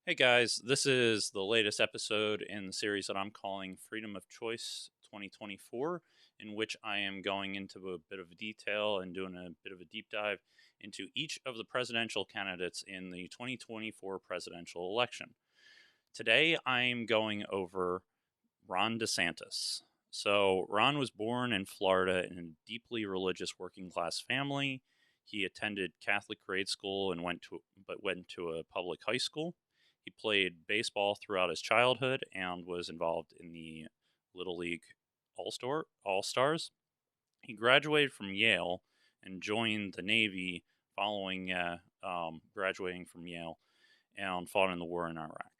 Hey guys, this is the latest episode in the series that I'm calling Freedom of Choice 2024, in which I am going into a bit of detail and doing a bit of a deep dive into each of the presidential candidates in the 2024 presidential election. Today, I'm going over Ron DeSantis. So, Ron was born in Florida in a deeply religious working class family. He attended Catholic grade school and went to a public high school. He played baseball throughout his childhood and was involved in the Little League All Stars. He graduated from Yale and joined the Navy following graduating from Yale and fought in the war in Iraq.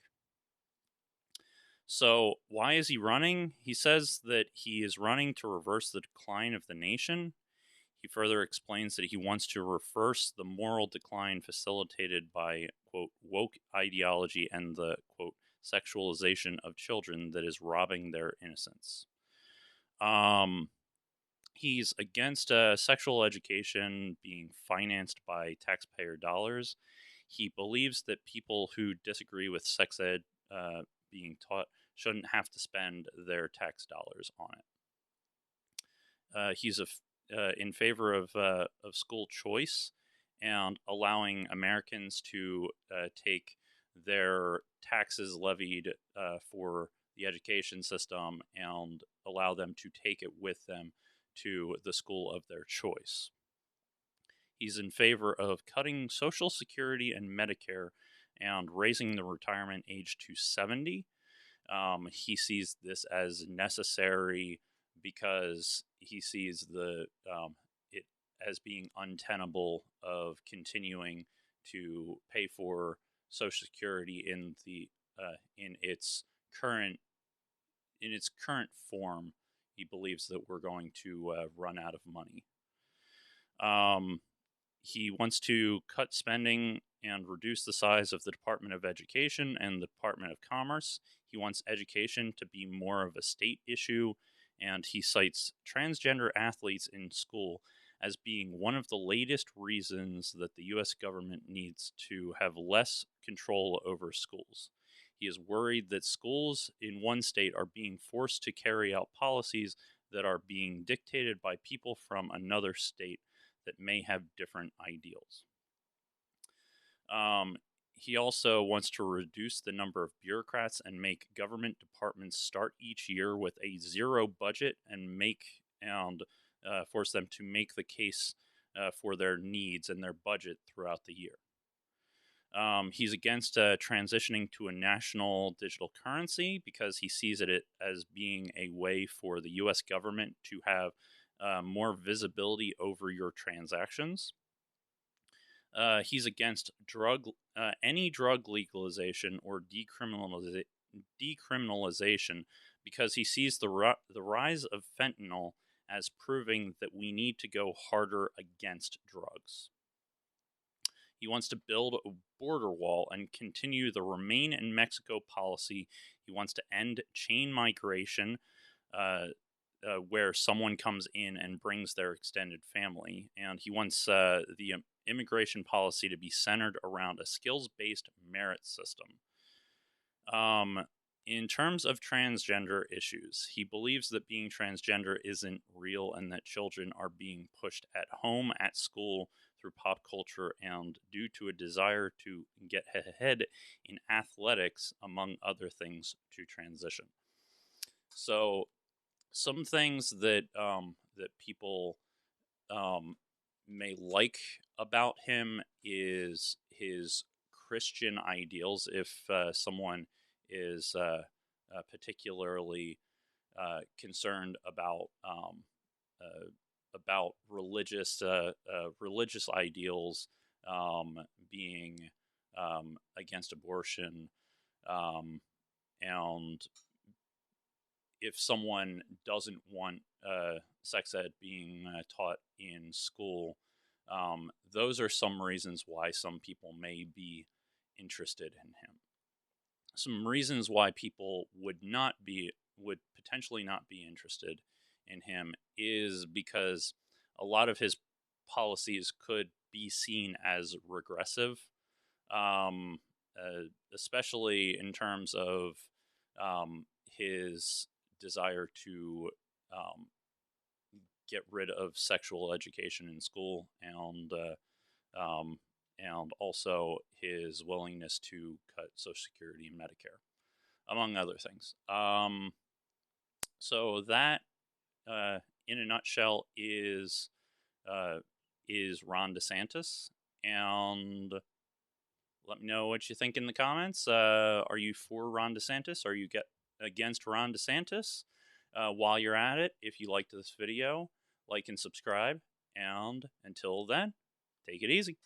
So, why is he running? He says that he is running to reverse the decline of the nation. He further explains that he wants to reverse the moral decline facilitated by, quote, woke ideology and the, quote, sexualization of children that is robbing their innocence. Um, he's against sexual education being financed by taxpayer dollars. He believes that people who disagree with sex ed being taught shouldn't have to spend their tax dollars on it. He's in favor of school choice and allowing Americans to take their taxes levied for the education system and allow them to take it with them to the school of their choice. He's in favor of cutting Social Security and Medicare and raising the retirement age to 70. He sees this as necessary because he sees it as being untenable of continuing to pay for Social Security in current its current form. He believes that we're going to run out of money. Um, he wants to cut spending and reduce the size of the Department of Education and the Department of Commerce. He wants education to be more of a state issue, and he cites transgender athletes in school as being one of the latest reasons that the U.S. government needs to have less control over schools. He is worried that schools in one state are being forced to carry out policies that are being dictated by people from another state that may have different ideals. Um, he also wants to reduce the number of bureaucrats and make government departments start each year with a zero budget and force them to make the case for their needs and their budget throughout the year. He's against transitioning to a national digital currency because he sees it as being a way for the U.S. government to have more visibility over your transactions. He's against any drug legalization or decriminalization because he sees the rise of fentanyl as proving that we need to go harder against drugs. He wants to build a border wall and continue the Remain in Mexico policy. He wants to end chain migration, where someone comes in and brings their extended family. And he wants the immigration policy to be centered around a skills based merit system. In terms of transgender issues, he believes that being transgender isn't real and that children are being pushed at home, at school, through pop culture, and due to a desire to get ahead in athletics, among other things, to transition. So, some things that people may like about him is his Christian ideals. If someone is particularly concerned about religious ideals, being against abortion, and if someone doesn't want sex ed being taught in school, those are some reasons why some people may be interested in him. Some reasons why people would potentially not be interested in him is because a lot of his policies could be seen as regressive. Um, especially in terms of his desire to get rid of sexual education in school, and also his willingness to cut Social Security and Medicare, among other things. So that, in a nutshell, is Ron DeSantis. And let me know what you think in the comments. Are you for Ron DeSantis? Are you against Ron DeSantis? While you're at it, if you liked this video, like and subscribe. And until then, take it easy.